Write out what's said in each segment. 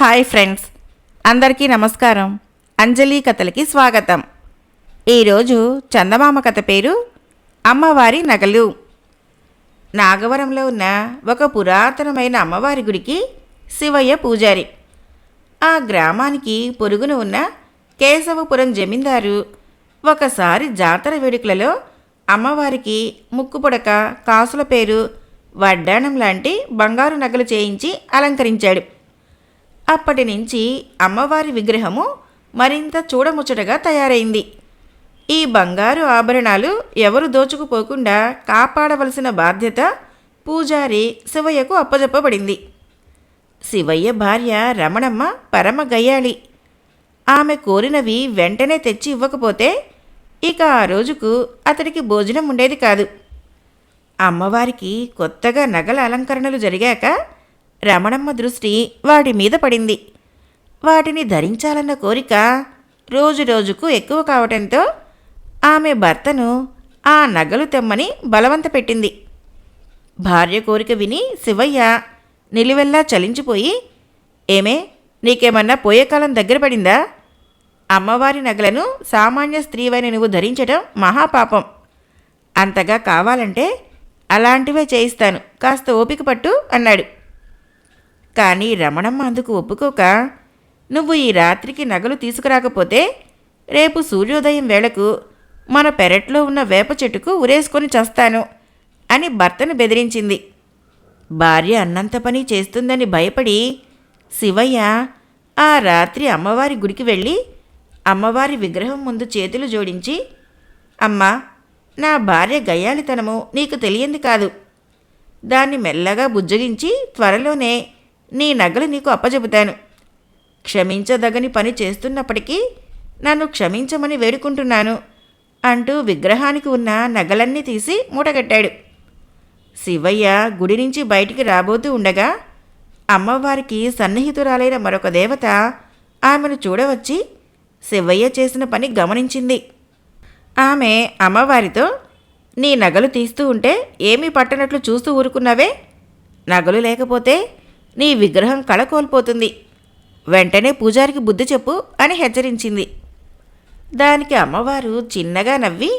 Hi friends, అందరికీ నమస్కారం. అంజలి కథలకి స్వాగతం. ఈరోజు చందమామ కథ పేరు అమ్మవారి నగలు. నాగవరంలో ఉన్న ఒక పురాతనమైన అమ్మవారి గుడికి శివయ్య పూజారి. ఆ గ్రామానికి పొరుగున ఉన్న కేశవపురం జమీందారు ఒకసారి జాతర వేడుకలలో అమ్మవారికి ముక్కుపుడక, కాసుల పేరు, వడ్డాణం లాంటి బంగారు నగలు చేయించి అలంకరించాడు. అప్పటి నుంచి అమ్మవారి విగ్రహము మరింత చూడముచ్చటగా తయారైంది. ఈ బంగారు ఆభరణాలు ఎవరు దోచుకుపోకుండా కాపాడవలసిన బాధ్యత పూజారి శివయ్యకు అప్పజెప్పబడింది. శివయ్య భార్య రమణమ్మ పరమ గయ్యాళి. ఆమె కోరినవి వెంటనే తెచ్చి ఇవ్వకపోతే ఇక ఆ రోజుకు అతడికి భోజనం ఉండేది కాదు. అమ్మవారికి కొత్తగా నగల అలంకరణలు జరిగాక రమణమ్మ దృష్టి వాటి మీద పడింది. వాటిని ధరించాలన్న కోరిక రోజురోజుకు ఎక్కువ కావటంతో ఆమె భర్తను ఆ నగలు తెమ్మని బలవంత పెట్టింది. భార్య కోరిక విని శివయ్య నిలువెల్లా చలించిపోయి, ఏమే, నీకేమన్నా పోయే కాలం దగ్గర పడిందా? అమ్మవారి నగలను సామాన్య స్త్రీవైన నువ్వు ధరించడం మహాపాపం. అంతగా కావాలంటే అలాంటివే చేయిస్తాను, కాస్త ఓపిక పట్టు అన్నాడు. కానీ రమణమ్మ అందుకు ఒప్పుకోక, నువ్వు ఈ రాత్రికి నగలు తీసుకురాకపోతే రేపు సూర్యోదయం వేళకు మన పెరట్లో ఉన్న వేప చెట్టుకు ఉరేసుకొని చస్తాను అని భర్తను బెదిరించింది. భార్య అన్నంత పని చేస్తుందని భయపడి శివయ్య ఆ రాత్రి అమ్మవారి గుడికి వెళ్ళి అమ్మవారి విగ్రహం ముందు చేతులు జోడించి, అమ్మా, నా భార్య గయ్యాళితనము నీకు తెలియంది కాదు. దాన్ని మెల్లగా బుజ్జగించి త్వరలోనే నీ నగలు నీకు అప్పజెబుతాను. క్షమించదగని పని చేస్తున్నప్పటికీ నన్ను క్షమించమని వేడుకుంటున్నాను అంటూ విగ్రహానికి ఉన్న నగలన్నీ తీసి మూటగట్టాడు. శివయ్య గుడి నుంచి బయటికి రాబోతూ ఉండగా అమ్మవారికి సన్నిహితురాలైన మరొక దేవత ఆమెను చూడవచ్చి శివయ్య చేసిన పని గమనించింది. ఆమె అమ్మవారితో, నీ నగలు తీస్తూ ఉంటే ఏమీ పట్టనట్లు చూస్తూ ఊరుకున్నావే? నగలు లేకపోతే నీ విగ్రహం కళ కోల్పోతుంది. వెంటనే పూజారికి బుద్ధి చెప్పు అని హెచ్చరించింది. దానికి అమ్మవారు చిన్నగా నవ్వి,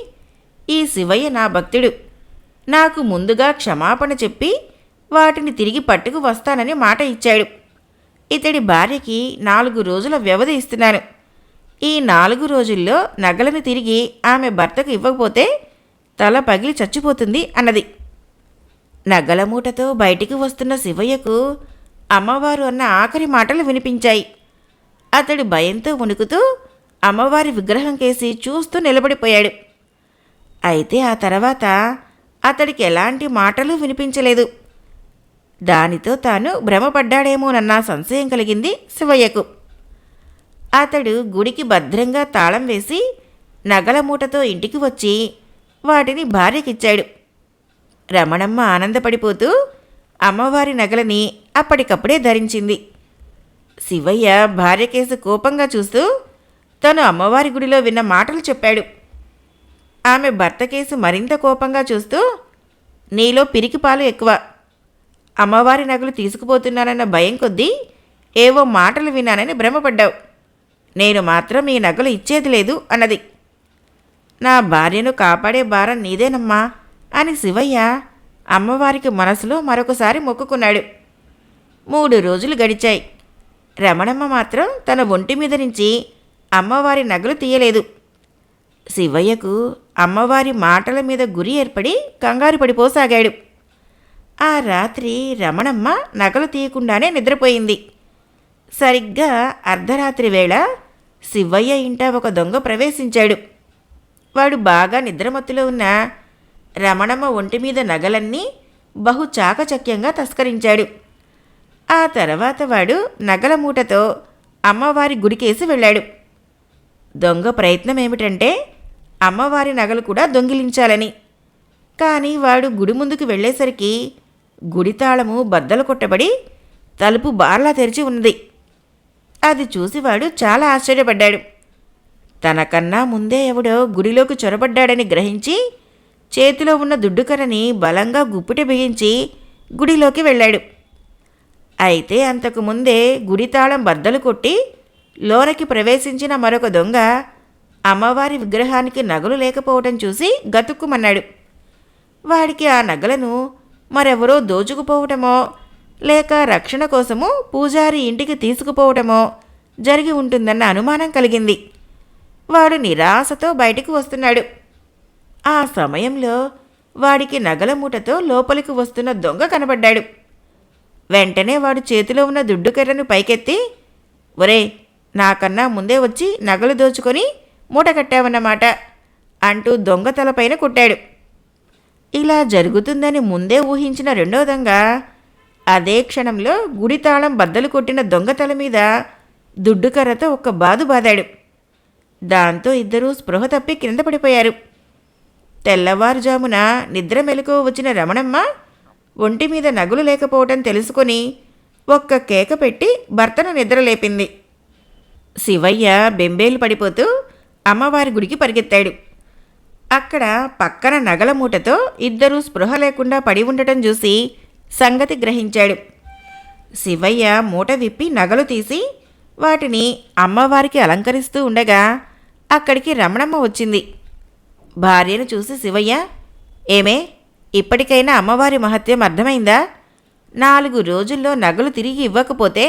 ఈ శివయ్య నా భక్తుడు. నాకు ముందుగా క్షమాపణ చెప్పి వాటిని తిరిగి పట్టుకు వస్తానని మాట ఇచ్చాడు. ఇతడి భార్యకి 4 రోజుల వ్యవధి ఇస్తున్నాను. ఈ 4 రోజుల్లో నగలను తిరిగి ఆమె భర్తకు ఇవ్వకపోతే తల పగిలి చచ్చిపోతుంది అన్నది. నగల మూటతో బయటికి వస్తున్న శివయ్యకు అమ్మవారు అన్న ఆఖరి మాటలు వినిపించాయి. అతడు భయంతో వణుకుతూ అమ్మవారి విగ్రహం కేసి చూస్తూ నిలబడిపోయాడు. అయితే ఆ తర్వాత అతడికి ఎలాంటి మాటలు వినిపించలేదు. దానితో తాను భ్రమపడ్డాడేమోనన్న సంశయం కలిగింది శివయ్యకు. అతడు గుడికి భద్రంగా తాళం వేసి నగల మూటతో ఇంటికి వచ్చి వాటిని భార్యకిచ్చాడు. రమణమ్మ ఆనందపడిపోతూ అమ్మవారి నగలని అప్పటికప్పుడే ధరించింది. శివయ్య భార్య కేసు కోపంగా చూస్తూ తను అమ్మవారి గుడిలో విన్న మాటలు చెప్పాడు. ఆమె భర్త కేసు మరింత కోపంగా చూస్తూ, నీలో పిరికిపాలు ఎక్కువ. అమ్మవారి నగలు తీసుకుపోతున్నానన్న భయం కొద్దీ ఏవో మాటలు విన్నానని భ్రమపడ్డావు. నేను మాత్రం ఈ నగలు ఇచ్చేది లేదు అన్నది. నా భార్యను కాపాడే భారం నీదేనమ్మా అని శివయ్య అమ్మవారికి మనసులో మరొకసారి మొక్కుకున్నాడు. 3 రోజులు గడిచాయి. రమణమ్మ మాత్రం తన ఒంటి మీద నుంచి అమ్మవారి నగలు తీయలేదు. శివయ్యకు అమ్మవారి మాటల మీద గురి ఏర్పడి కంగారు పడిపోసాగాడు. ఆ రాత్రి రమణమ్మ నగలు తీయకుండానే నిద్రపోయింది. సరిగ్గా అర్ధరాత్రి వేళ శివయ్య ఇంట ఒక దొంగ ప్రవేశించాడు. వాడు బాగా నిద్రమత్తులో ఉన్న రమణమ్మ ఒంటి మీద నగలన్నీ బహు చాకచక్యంగా తస్కరించాడు. ఆ తర్వాత వాడు నగల మూటతో అమ్మవారి గుడికేసి వెళ్ళాడు. దొంగ ప్రయత్నం ఏమిటంటే అమ్మవారి నగలు కూడా దొంగిలించాలని. కానీ వాడు గుడి ముందుకు వెళ్ళేసరికి గుడి తాళము బద్దలు కొట్టబడి తలుపు బార్లా తెరిచి ఉన్నది. అది చూసి వాడు చాలా ఆశ్చర్యపడ్డాడు. తనకన్నా ముందే ఎవడో గుడిలోకి చొరబడ్డాడని గ్రహించి చేతిలో ఉన్న దుడ్డుకర్రని బలంగా గుప్పిట బిగించి గుడిలోకి వెళ్ళాడు. అయితే అంతకు ముందే గుడి తాళం బద్దలు కొట్టి లోనకి ప్రవేశించిన మరొక దొంగ అమ్మవారి విగ్రహానికి నగలు లేకపోవటం చూసి గతుక్కుమన్నాడు. వాడికి ఆ నగలను మరెవరో దోచుకుపోవటమో లేక రక్షణ కోసము పూజారి ఇంటికి తీసుకుపోవటమో జరిగి ఉంటుందన్న అనుమానం కలిగింది. వాడు నిరాశతో బయటికి వస్తున్నాడు. ఆ సమయంలో వాడికి నగల మూటతో లోపలికి వస్తున్న దొంగ కనబడ్డాడు. వెంటనే వాడు చేతిలో ఉన్న దుడ్డుకర్రను పైకెత్తి, ఒరే, నాకన్నా ముందే వచ్చి నగలు దోచుకొని మూట కట్టావన్నమాట అంటూ దొంగ తలపైన కొట్టాడు. ఇలా జరుగుతుందని ముందే ఊహించిన రెండో దొంగ అదే క్షణంలో గుడి తాళం బద్దలు కొట్టిన దొంగ తల మీద దుడ్డుకర్రతో ఒక్క బాదు బాదాడు. దాంతో ఇద్దరూ స్పృహ తప్పి కింద పడిపోయారు. తెల్లవారుజామున నిద్ర మెలకువ వచ్చిన రమణమ్మ ఒంటి మీద నగలు లేకపోవటం తెలుసుకొని ఒక్క కేక పెట్టి భర్తను నిద్రలేపింది. శివయ్య బెంబేలు పడిపోతూ అమ్మవారి గుడికి పరిగెత్తాడు. అక్కడ పక్కన నగల మూటతో ఇద్దరూ స్పృహ లేకుండా పడి ఉండటం చూసి సంగతి గ్రహించాడు. శివయ్య మూట విప్పి నగలు తీసి వాటిని అమ్మవారికి అలంకరిస్తూ ఉండగా అక్కడికి రమణమ్మ వచ్చింది. భార్యను చూసి శివయ్య, ఏమే, ఇప్పటికైనా అమ్మవారి మహత్యం అర్థమైందా? 4 రోజుల్లో నగలు తిరిగి ఇవ్వకపోతే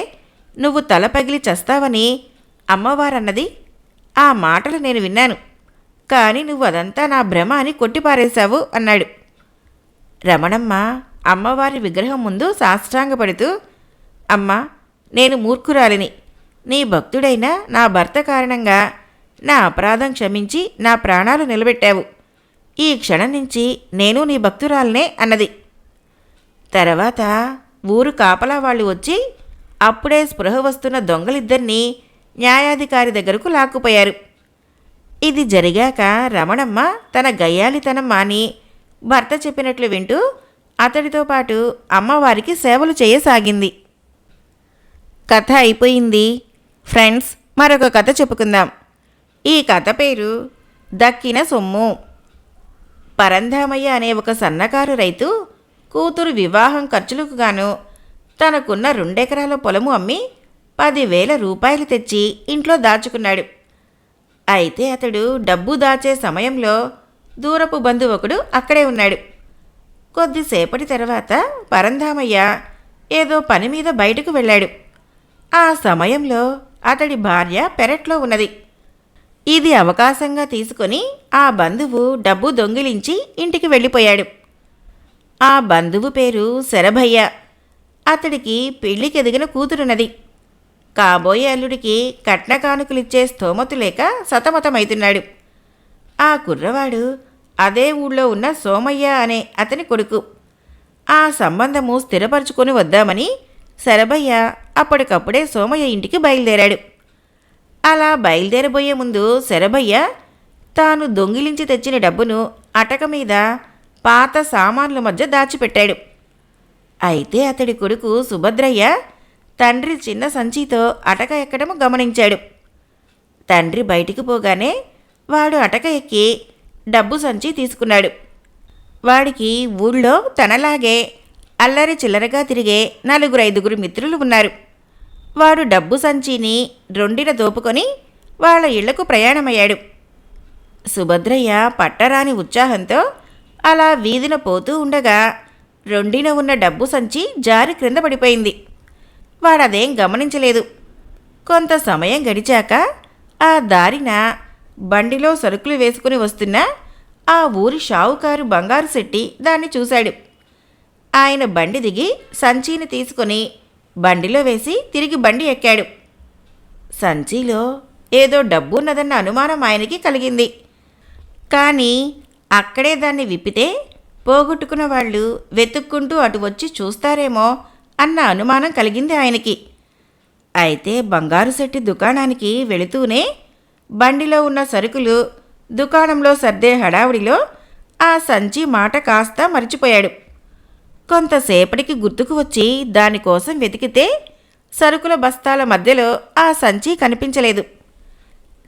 నువ్వు తల పగిలి చస్తావని అమ్మవారన్నది. ఆ మాటలు నేను విన్నాను, కానీ నువ్వు అదంతా నా భ్రమ అని కొట్టిపారేశావు అన్నాడు. రమణమ్మ అమ్మవారి విగ్రహం ముందు సాష్టాంగపడుతూ, అమ్మా, నేను మూర్ఖురాలిని. నీ భక్తుడైన నా భర్త కారణంగా నా అపరాధం క్షమించి నా ప్రాణాలు నిలబెట్టావు. ఈ క్షణం నుంచి నేను నీ భక్తురాలనే అన్నది. తర్వాత ఊరు కాపలా వాళ్ళు వచ్చి అప్పుడే స్పృహ వస్తున్న దొంగలిద్దరినీ న్యాయాధికారి దగ్గరకు లాక్కుపోయారు. ఇది జరిగాక రమణమ్మ తన గయ్యాలితనం మాని భర్త చెప్పినట్లు వింటూ అతడితో పాటు అమ్మవారికి సేవలు చేయసాగింది. కథ అయిపోయింది. ఫ్రెండ్స్, మరొక కథ చెప్పుకుందాం. ఈ కథ పేరు దక్కిన సొమ్ము. పరంధామయ్య అనే ఒక సన్నకారు రైతు కూతురు వివాహం ఖర్చులకు గాను తనకున్న 2 ఎకరాల పొలము అమ్మి 10,000 రూపాయలు తెచ్చి ఇంట్లో దాచుకున్నాడు. అయితే అతడు డబ్బు దాచే సమయంలో దూరపు బంధువు ఒకడు అక్కడే ఉన్నాడు. కొద్దిసేపటి తర్వాత పరంధామయ్య ఏదో పని మీద బయటకు వెళ్ళాడు. ఆ సమయంలో అతడి భార్య పెరట్లో ఉన్నది. ఇది అవకాశంగా తీసుకొని ఆ బంధువు డబ్బు దొంగిలించి ఇంటికి వెళ్ళిపోయాడు. ఆ బంధువు పేరు శరభయ్య. అతడికి పెళ్లికి ఎదిగిన కూతురున్నది. కాబోయే అల్లుడికి కట్న కానుకలిచ్చే స్తోమత లేక సతమతమవుతున్నాడు. ఆ కుర్రవాడు అదే ఊళ్ళో ఉన్న సోమయ్య అనే అతని కొడుకు. ఆ సంబంధము స్థిరపరుచుకొని వద్దామని శరభయ్య అప్పటికప్పుడే సోమయ్య ఇంటికి బయలుదేరాడు. అలా బయలుదేరబోయే ముందు శరభయ్య తాను దొంగిలించి తెచ్చిన డబ్బును అటక మీద పాత సామాన్ల మధ్య దాచిపెట్టాడు. అయితే అతడి కొడుకు సుభద్రయ్య తండ్రి చిన్న సంచితో అటక ఎక్కడం గమనించాడు. తండ్రి బయటికి పోగానే వాడు అటక ఎక్కి డబ్బు సంచి తీసుకున్నాడు. వాడికి ఊళ్ళో తనలాగే అల్లరి చిల్లరగా తిరిగే 4-5 మిత్రులు ఉన్నారు. వాడు డబ్బు సంచిని రొండిన దోపుకొని వాళ్ళ ఇళ్లకు ప్రయాణమయ్యాడు. సుభద్రయ్య పట్టరాని ఉత్సాహంతో అలా వీధిన పోతూ ఉండగా రొండిన ఉన్న డబ్బు సంచి జారి క్రింద పడిపోయింది. వాడదేం గమనించలేదు. కొంత సమయం గడిచాక ఆ దారిన బండిలో సరుకులు వేసుకుని వస్తున్న ఆ ఊరి షావుకారు బంగారు శెట్టి దాన్ని చూశాడు. ఆయన బండి దిగి సంచిని తీసుకొని బండిలో వేసి తిరిగి బండి ఎక్కాడు. సంచిలో ఏదో డబ్బున్నదన్న అనుమానం ఆయనకి కలిగింది. కానీ అక్కడే దాన్ని విప్పితే పోగొట్టుకున్న వాళ్ళు వెతుక్కుంటూ అటు వచ్చి చూస్తారేమో అన్న అనుమానం కలిగింది ఆయనకి. అయితే బంగారు శెట్టి దుకాణానికి వెళుతూనే బండిలో ఉన్న సరుకులు దుకాణంలో సర్దే హడావుడిలో ఆ సంచి మాట కాస్త మర్చిపోయాడు. కొంతసేపటికి గుర్తుకు వచ్చి దానికోసం వెతికితే సరుకుల బస్తాల మధ్యలో ఆ సంచి కనిపించలేదు.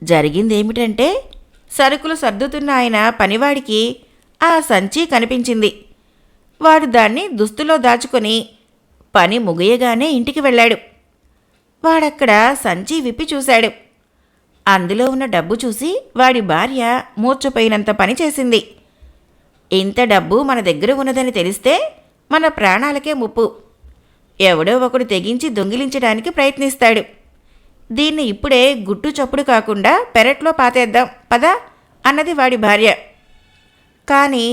జరిగిందేమిటంటే సరుకులు సర్దుతున్న ఆయన పనివాడికి ఆ సంచి కనిపించింది. వాడు దాన్ని దుస్తులో దాచుకొని పని ముగియగానే ఇంటికి వెళ్ళాడు. వాడక్కడ సంచి విప్పి చూశాడు. అందులో ఉన్న డబ్బు చూసి వాడి భార్య మూర్ఛపోయినంత పని చేసింది. ఇంత డబ్బు మన దగ్గర ఉన్నదని తెలిస్తే మన ప్రాణాలకే ముప్పు. ఎవడో ఒకడు తెగించి దొంగిలించడానికి ప్రయత్నిస్తాడు. దీన్ని ఇప్పుడే గుట్టు చప్పుడు కాకుండా పెరట్లో పాతేద్దాం పదా అన్నది వాడి భార్య. కానీ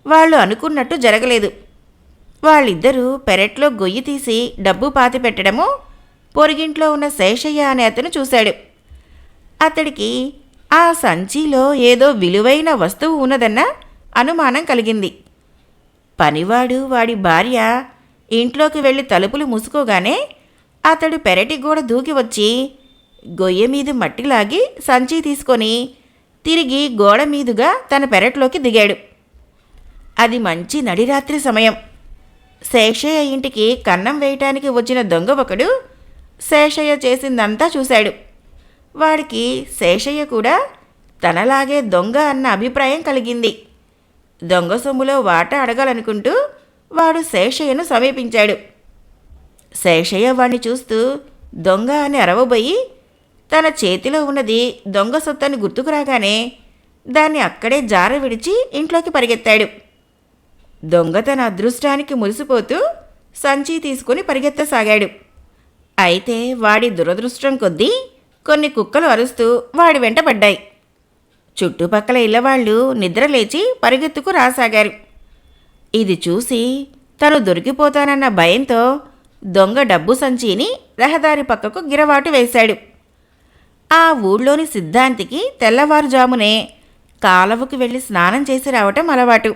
వాళ్ళు అనుకున్నట్టు జరగలేదు. వాళ్ళిద్దరూ పెరట్లో గొయ్యి తీసి డబ్బు పాతిపెట్టడము పొరుగింట్లో ఉన్న శేషయ్య అనే అతను చూశాడు. అతడికి ఆ సంచిలో ఏదో విలువైన వస్తువు ఉన్నదన్న అనుమానం కలిగింది. పనివాడు వాడి భార్య ఇంట్లోకి వెళ్ళి తలుపులు మూసుకోగానే అతడు పెరటి గోడ దూకి వచ్చి గొయ్య మీద మట్టిలాగి సంచి తీసుకొని తిరిగి గోడ మీదుగా తన పెరట్లోకి దిగాడు. అది మంచి నడిరాత్రి సమయం. శేషయ్య ఇంటికి కన్నం వేయటానికి వచ్చిన దొంగ ఒకడు శేషయ్య చేసిందంతా చూశాడు. వాడికి శేషయ్య కూడా తనలాగే దొంగ అన్న అభిప్రాయం కలిగింది. దొంగ సొమ్ములో వాటా అడగాలనుకుంటూ వాడు శేషయ్యను సమీపించాడు. శేషయ్య వాణ్ణి చూస్తూ దొంగ అని అరవబోయి తన చేతిలో ఉన్నది దొంగ సొత్తని గుర్తుకు రాగానే దాన్ని అక్కడే జార విడిచి ఇంట్లోకి పరిగెత్తాడు. దొంగ తన అదృష్టానికి మురిసిపోతూ సంచి తీసుకుని పరిగెత్తసాగాడు. అయితే వాడి దురదృష్టం కొద్దీ కొన్ని కుక్కలు అరుస్తూ వాడి వెంట పడ్డాయి. చుట్టుపక్కల ఇళ్ళవాళ్ళు నిద్రలేచి పరిగెత్తుకు రాసాగారు. ఇది చూసి తను దొరికిపోతానన్న భయంతో దొంగ డబ్బు సంచిని రహదారి పక్కకు గిరవాటు వేశాడు. ఆ ఊళ్ళోని సిద్ధాంతికి తెల్లవారుజామునే కాలవకు వెళ్ళి స్నానం చేసి రావటం అలవాటు.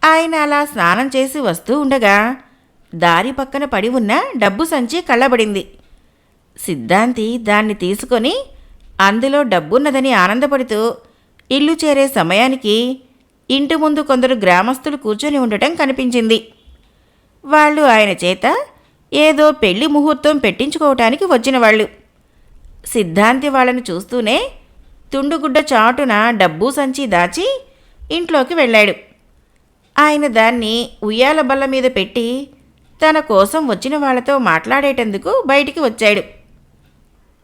ఆయన అలా స్నానం చేసి వస్తూ ఉండగా దారి పక్కన పడి ఉన్న డబ్బు సంచి కళ్ళబడింది. సిద్ధాంతి దాన్ని తీసుకొని అందులో డబ్బున్నదని ఆనందపడుతూ ఇల్లు చేరే సమయానికి ఇంటి ముందు కొందరు గ్రామస్తులు కూర్చొని ఉండటం కనిపించింది. వాళ్ళు ఆయన చేత ఏదో పెళ్లి ముహూర్తం పెట్టించుకోవటానికి వచ్చిన వాళ్ళు. సిద్ధాంతి వాళ్ళని చూస్తూనే తుండుగుడ్డ చాటున డబ్బు సంచి దాచి ఇంట్లోకి వెళ్ళాడు. ఆయన దాన్ని ఉయ్యాల బల్ల మీద పెట్టి తన కోసం వచ్చిన వాళ్లతో మాట్లాడేటందుకు బయటికి వచ్చాడు.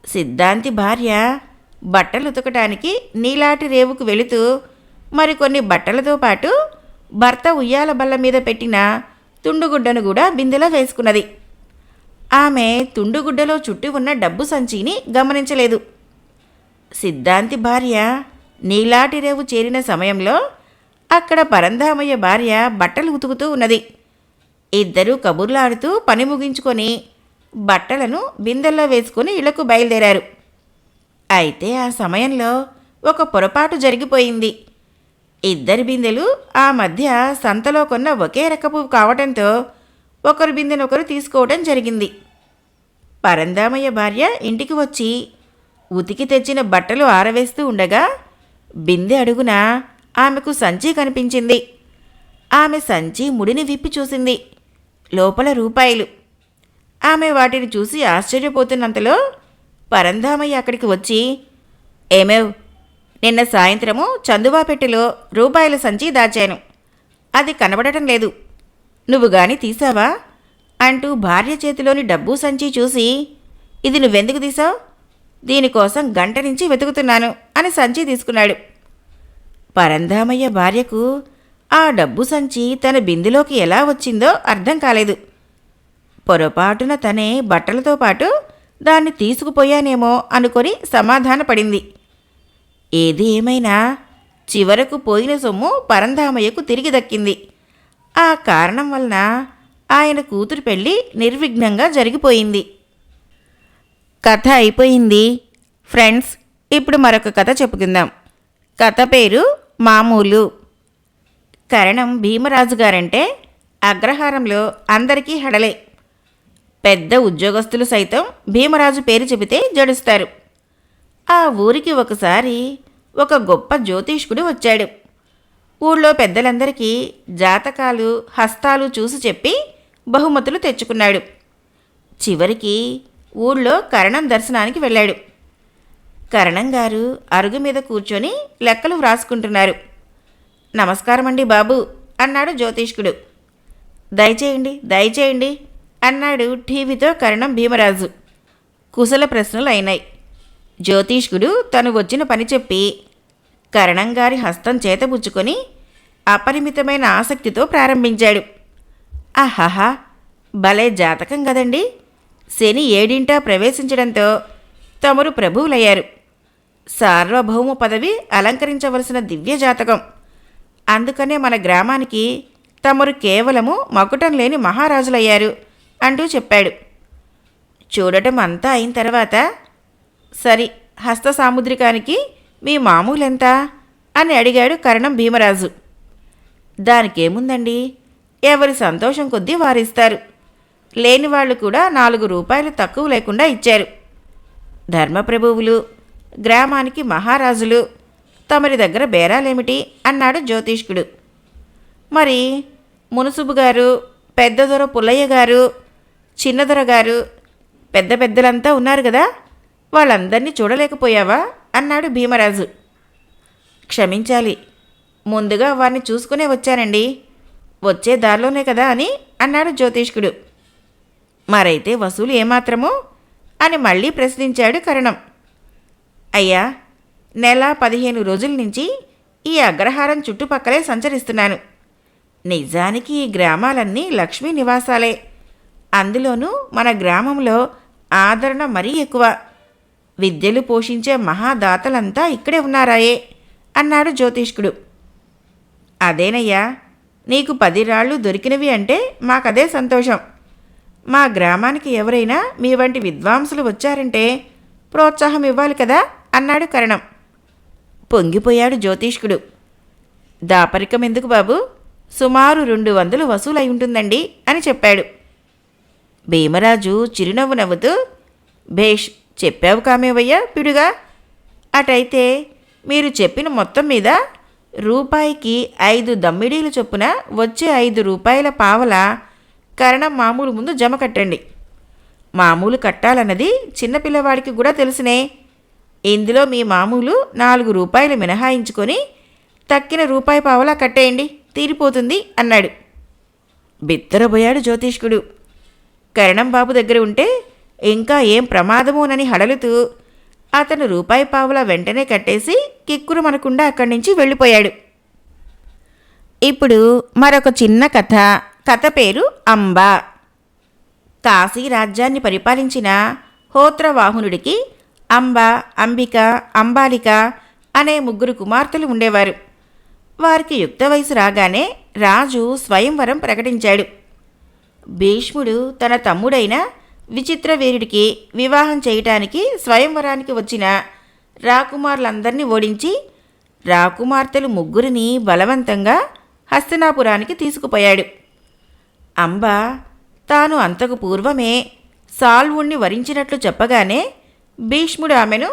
సిద్ధాంతి భార్య బట్టలు ఉతకటానికి నీలాటి రేవుకు వెళుతూ మరికొన్ని బట్టలతో పాటు భర్త ఉయ్యాల బల్ల మీద పెట్టిన తుండుగుడ్డను కూడా బిందెలో వేసుకున్నది. ఆమె తుండుగుడ్డలో చుట్టి ఉన్న డబ్బు సంచిని గమనించలేదు. సిద్ధాంతి భార్య నీలాటి రేవు చేరిన సమయంలో అక్కడ పరంధామయ్య భార్య బట్టలు ఉతుకుతూ ఉన్నది. ఇద్దరూ కబుర్లాడుతూ పని ముగించుకొని బట్టలను బిందెల్లో వేసుకుని ఇళ్లకు బయలుదేరారు. అయితే ఆ సమయంలో ఒక పొరపాటు జరిగిపోయింది. ఇద్దరి బిందెలు ఆ మధ్య సంతలో కొన్న ఒకే రకపు కావటంతో ఒకరి బిందెనొకరు తీసుకోవడం జరిగింది. పరంధామయ్య భార్య ఇంటికి వచ్చి ఉతికి తెచ్చిన బట్టలు ఆరవేస్తూ ఉండగా బిందె అడుగున ఆమెకు సంచి కనిపించింది. ఆమె సంచి ముడిని విప్పి చూసింది. లోపల రూపాయలు. ఆమె వాటిని చూసి ఆశ్చర్యపోతున్నంతలో పరంధామయ్య అక్కడికి వచ్చి, ఏమేవ్, నిన్న సాయంత్రము చందువాపెట్టెలో రూపాయల సంచి దాచాను. అది కనబడటం లేదు. నువ్వు గాని తీసావా అంటూ భార్య చేతిలోని డబ్బు సంచి చూసి, ఇది నువ్వెందుకు తీసావు? దీనికోసం గంట నుంచి వెతుకుతున్నాను అని సంచి తీసుకున్నాడు. పరంధామయ్య భార్యకు ఆ డబ్బు సంచి తన బిందులోకి ఎలా వచ్చిందో అర్థం కాలేదు. పొరపాటున తనే బట్టలతో పాటు దాన్ని తీసుకుపోయానేమో అనుకొని సమాధానపడింది. ఏది ఏమైనా చివరకు పోయిన సొమ్ము పరంధామయ్యకు తిరిగి దక్కింది. ఆ కారణం వలన ఆయన కూతురు పెళ్లి నిర్విఘ్నంగా జరిగిపోయింది. కథ అయిపోయింది. ఫ్రెండ్స్, ఇప్పుడు మరొక కథ చెప్పుకుందాం. కథ పేరు మామూలు. కరణం భీమరాజు గారంటే అగ్రహారంలో అందరికీ హడలే. పెద్ద ఉద్యోగస్తులు సైతం భీమరాజు పేరు చెబితే జడుస్తారు. ఆ ఊరికి ఒకసారి ఒక గొప్ప జ్యోతిష్కుడు వచ్చాడు. ఊళ్ళో పెద్దలందరికీ జాతకాలు హస్తాలు చూసి చెప్పి బహుమతులు తెచ్చుకున్నాడు. చివరికి ఊళ్ళో కరణం దర్శనానికి వెళ్ళాడు. కరణం గారు అరుగు మీద కూర్చొని లెక్కలు వ్రాసుకుంటున్నారు. నమస్కారమండి బాబు అన్నాడు జ్యోతిష్కుడు. దయచేయండి దయచేయండి అన్నాడు టీవీతో కరణం భీమరాజు. కుశల ప్రశ్నలు అయినాయి. జ్యోతిష్కుడు తను వచ్చిన పని చెప్పి కరణంగారి హస్తం చేతబుచ్చుకొని అపరిమితమైన ఆసక్తితో ప్రారంభించాడు. ఆహాహా, భలే జాతకం కదండి. శని ఏడింటా ప్రవేశించడంతో తమరు ప్రభువులయ్యారు. సార్వభౌమ పదవి అలంకరించవలసిన దివ్య జాతకం. అందుకనే మన గ్రామానికి తమరు కేవలము మకుటం లేని మహారాజులయ్యారు అంటూ చెప్పాడు. చూడటం అంతా అయిన తర్వాత, సరి, హస్త సాముద్రికానికి మీ మామూలెంత అని అడిగాడు కరణం భీమరాజు. దానికేముందండి, ఎవరి సంతోషం కొద్దీ వారిస్తారు. లేని వాళ్ళు కూడా 4 రూపాయలు తక్కువ లేకుండా ఇచ్చారు. ధర్మప్రభువులు, గ్రామానికి మహారాజులు, తమరి దగ్గర బేరాలేమిటి అన్నాడు జ్యోతిష్కుడు. మరి మునుసుబు గారు, పెద్దదొర పుల్లయ్య గారు, చిన్నదొర గారు, పెద్ద పెద్దలంతా ఉన్నారు కదా, వాళ్ళందరినీ చూడలేకపోయావా అన్నాడు భీమరాజు. క్షమించాలి, ముందుగా వారిని చూసుకునే వచ్చానండి, వచ్చే దారిలోనే కదా అని అన్నాడు జ్యోతిష్కుడు. మరైతే వసూలు ఏమాత్రమో అని మళ్ళీ ప్రశ్నించాడు కరణం. అయ్యా, నెల 15 రోజుల నుంచి ఈ అగ్రహారం చుట్టుపక్కలే సంచరిస్తున్నాను. నిజానికి ఈ గ్రామాలన్నీ లక్ష్మీ నివాసాలే. అందులోనూ మన గ్రామంలో ఆదరణ మరీ ఎక్కువ. విద్యలు పోషించే మహాదాతలంతా ఇక్కడే ఉన్నారాయే అన్నాడు జ్యోతిష్కుడు. అదేనయ్యా, నీకు 10 రాళ్ళు దొరికినవి అంటే మాకదే సంతోషం. మా గ్రామానికి ఎవరైనా మీ వంటి విద్వాంసులు వచ్చారంటే ప్రోత్సాహం ఇవ్వాలి కదా అన్నాడు కరణం. పొంగిపోయాడు జ్యోతిష్కుడు. దాపరికం ఎందుకు బాబు, సుమారు 200 వసూలై ఉంటుందండి అని చెప్పాడు. భీమరాజు చిరునవ్వు నవ్వుతూ, భేష్, చెప్పావు కామేవయ్యా పిడుగా. అటైతే మీరు చెప్పిన మొత్తం మీద రూపాయికి 5 దమ్మిడీలు చొప్పున వచ్చే 5 రూపాయల పావల కరణం మామూలు ముందు జమ కట్టండి. మామూలు కట్టాలన్నది చిన్నపిల్లవాడికి కూడా తెలిసినే. ఇందులో మీ మామూలు 4 రూపాయలు మినహాయించుకొని తక్కిన రూపాయి పావలా కట్టేయండి, తీరిపోతుంది అన్నాడు. బిత్తరబోయాడు జ్యోతిష్కుడు. కరణం బాబు దగ్గర ఉంటే ఇంకా ఏం ప్రమాదమోనని హడలుతూ అతను రూపాయి పావలా వెంటనే కట్టేసి కిక్కురు మనకుండా అక్కడి నుంచి వెళ్ళిపోయాడు. ఇప్పుడు మరొక చిన్న కథ. కథ పేరు అంబ. కాశీ రాజ్యాన్ని పరిపాలించిన హోత్రవాహనుడికి అంబ, అంబిక, అంబాలిక అనే 3 కుమార్తెలు ఉండేవారు. వారికి యుక్త వయసు రాగానే రాజు స్వయంవరం ప్రకటించాడు. భీష్ముడు తన తమ్ముడైన విచిత్రవీరుడికి వివాహం చేయటానికి స్వయంవరానికి వచ్చిన రాకుమారులందరినీ ఓడించి రాకుమార్తెలు 3 బలవంతంగా హస్తినాపురానికి తీసుకుపోయాడు. అంబ తాను అంతకు పూర్వమే సాల్వుణ్ణి వరించినట్లు చెప్పగానే భీష్ముడు ఆమెను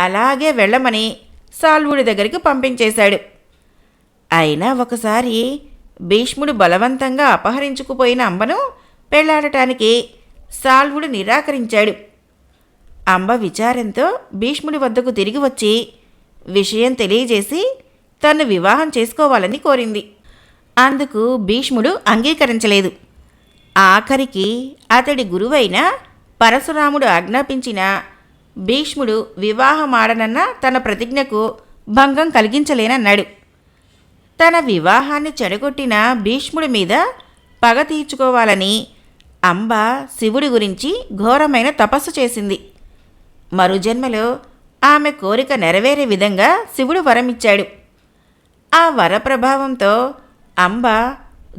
అలాగే వెళ్ళమని సాల్వుడి దగ్గరికి పంపించేశాడు. అయినా ఒకసారి భీష్ముడు బలవంతంగా అపహరించుకుపోయిన అంబను పెళ్లాడటానికి సాల్వుడు నిరాకరించాడు. అంబ విచారంతో భీష్ముడి వద్దకు తిరిగి వచ్చి విషయం తెలియజేసి తను వివాహం చేసుకోవాలని కోరింది. అందుకు భీష్ముడు అంగీకరించలేదు. ఆఖరికి అతడి గురువైన పరశురాముడు ఆజ్ఞాపించిన భీష్ముడు వివాహమాడనన్న తన ప్రతిజ్ఞకు భంగం కలిగించలేనన్నాడు. తన వివాహాన్ని చెడగొట్టిన భీష్ముడి మీద పగ తీర్చుకోవాలని అంబ శివుడి గురించి ఘోరమైన తపస్సు చేసింది. మరుజన్మలో ఆమె కోరిక నెరవేరే విధంగా శివుడు వరమిచ్చాడు. ఆ వరప్రభావంతో అంబ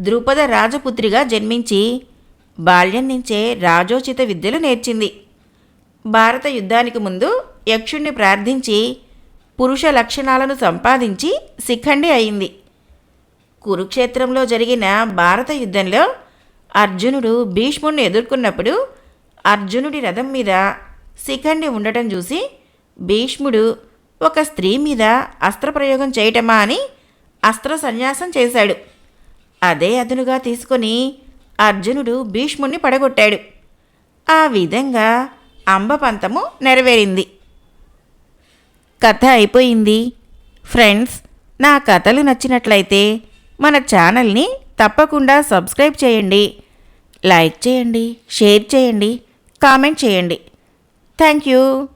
ద్రుపద రాజపుత్రిగా జన్మించి బాల్యం నుంచే రాజోచిత విద్యలు నేర్చింది. భారత యుద్ధానికి ముందు యక్షుణ్ణి ప్రార్థించి పురుష లక్షణాలను సంపాదించి శిఖండి అయింది. కురుక్షేత్రంలో జరిగిన భారత యుద్ధంలో అర్జునుడు భీష్ముడిని ఎదుర్కొన్నప్పుడు అర్జునుడి రథం మీద శిఖండి ఉండటం చూసి భీష్ముడు ఒక స్త్రీ మీద అస్త్రప్రయోగం చేయటమా అని అస్త్ర సన్యాసం చేశాడు. అదే అదునుగా తీసుకొని అర్జునుడు భీష్ముడిని పడగొట్టాడు. ఆ విధంగా అంబ పంతము నెరవేరింది. కథ అయిపోయింది. ఫ్రెండ్స్, నా కథలు నచ్చినట్లయితే మన ఛానల్ని తప్పకుండా సబ్స్క్రైబ్ చేయండి. లైక్ చేయండి, షేర్ చేయండి, కామెంట్ చేయండి. Thank you.